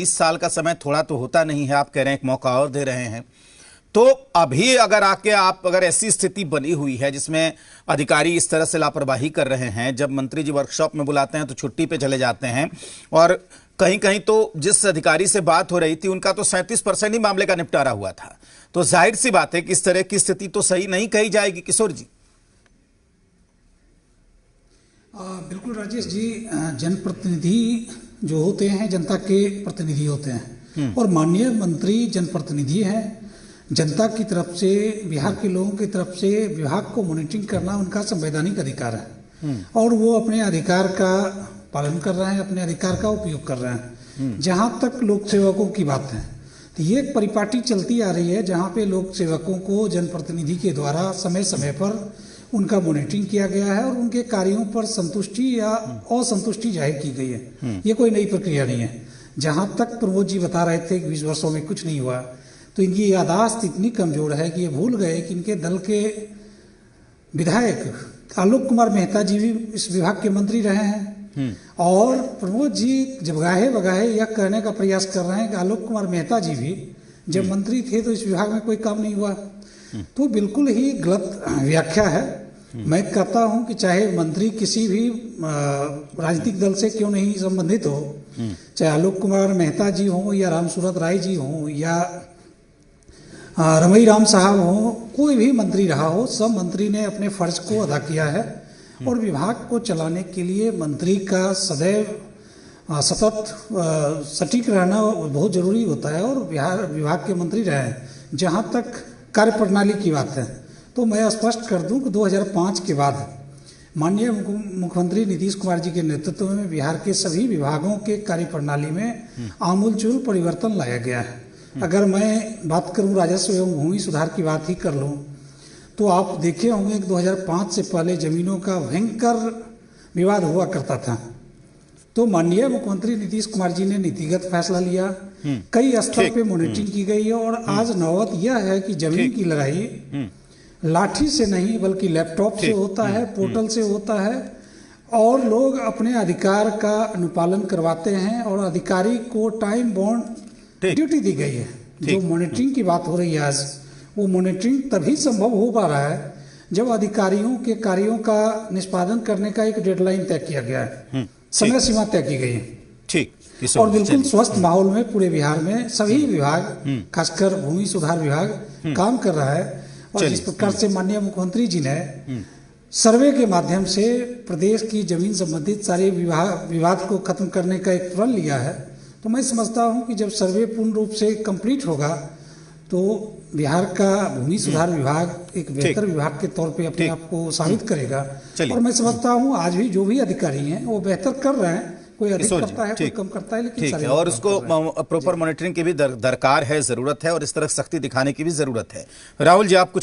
20 साल का समय थोड़ा तो होता नहीं है। आप कह रहे हैं एक मौका और दे रहे हैं, तो अभी अगर अगर ऐसी स्थिति बनी हुई है जिसमें अधिकारी इस तरह से लापरवाही कर रहे हैं, जब मंत्री जी वर्कशॉप में बुलाते हैं तो छुट्टी पे चले जाते हैं, और कहीं कहीं तो जिस अधिकारी से बात हो रही थी उनका तो 37% ही मामले का निपटारा हुआ था, तो जाहिर सी बात है कि इस तरह की स्थिति तो सही नहीं कही जाएगी। किशोर जी। बिल्कुल राजेश जी, जनप्रतिनिधि जो होते हैं जनता के प्रतिनिधि होते हैं और माननीय मंत्री जनप्रतिनिधि हैं। जनता की तरफ से, बिहार के लोगों की तरफ से विभाग को मॉनिटरिंग करना उनका संवैधानिक अधिकार है और वो अपने अधिकार का पालन कर रहे हैं, अपने अधिकार का उपयोग कर रहे हैं। जहां तक लोक सेवकों की बात है तो ये एक परिपाटी चलती आ रही है जहां पे लोक सेवकों को जनप्रतिनिधि के द्वारा समय समय पर उनका मॉनिटरिंग किया गया है और उनके कार्यों पर संतुष्टि या असंतुष्टि जाहिर की गई है। ये कोई नई प्रक्रिया नहीं है। जहां तक प्रमोद जी बता रहे थे कि 20 वर्षों में कुछ नहीं हुआ, तो इनकी याददाश्त इतनी कमजोर है कि ये भूल गए कि इनके दल के विधायक आलोक कुमार मेहता जी भी इस विभाग के मंत्री रहे हैं और प्रमोद जी जब गाहे बगाहे यह कहने का प्रयास कर रहे हैं कि आलोक कुमार मेहता जी भी जब मंत्री थे तो इस विभाग में कोई काम नहीं हुआ, तो बिल्कुल ही गलत व्याख्या है। मैं कहता हूं कि चाहे मंत्री किसी भी राजनीतिक दल से क्यों नहीं संबंधित हो, चाहे आलोक कुमार मेहता जी हो या रामसूरत राय जी हो या रमई राम साहब हो, कोई भी मंत्री रहा हो, सब मंत्री ने अपने फर्ज को अदा किया है और विभाग को चलाने के लिए मंत्री का सदैव सतत सटीक रहना बहुत जरूरी होता है और विभाग के मंत्री रहे हैं। जहां तक कार्यप्रणाली की बात है तो मैं स्पष्ट कर दूं कि 2005 के बाद माननीय मुख्यमंत्री नीतीश कुमार जी के नेतृत्व में बिहार के सभी विभागों के कार्यप्रणाली में आमूलचूल परिवर्तन लाया गया है। अगर मैं बात करूं राजस्व एवं भूमि सुधार की बात ही कर लूं तो आप देखे होंगे कि 2005 से पहले जमीनों का भयंकर विवाद हुआ करता था, तो माननीय मुख्यमंत्री नीतीश कुमार जी ने नीतिगत फैसला लिया, कई स्तर पे मॉनिटरिंग की गई है और आज नौबत यह है कि जमीन की लड़ाई लाठी से नहीं बल्कि लैपटॉप से होता है, पोर्टल से होता है और लोग अपने अधिकार का अनुपालन करवाते हैं और अधिकारी को टाइम बाउंड ड्यूटी दी गई है। जो मॉनिटरिंग की बात हो रही है आज, वो मॉनिटरिंग तभी संभव हो पा रहा है जब अधिकारियों के कार्यों का निष्पादन करने का एक डेडलाइन तय किया गया है, समय सीमा तय की गई है। ठीक, और बिल्कुल स्वस्थ माहौल में पूरे बिहार में सभी विभाग, खासकर भूमि सुधार विभाग काम कर रहा है और जिस प्रकार से माननीय मुख्यमंत्री जी ने सर्वे के माध्यम से प्रदेश की जमीन संबंधित सारे विवाद को खत्म करने का एक प्रण लिया है, तो मैं समझता हूं कि जब सर्वे पूर्ण रूप से कंप्लीट होगा तो बिहार का भूमि सुधार विभाग एक बेहतर विभाग के तौर पे अपने आप को साबित करेगा। और मैं समझता हूं आज भी जो भी अधिकारी हैं वो बेहतर कर रहे हैं, कोई अधिक करता है, कोई कम करता है, लेकिन सारे और उसको प्रॉपर मॉनिटरिंग की भी दरकार है, जरूरत है और इस तरह सख्ती दिखाने की भी जरूरत है। राहुल जी, आप कुछ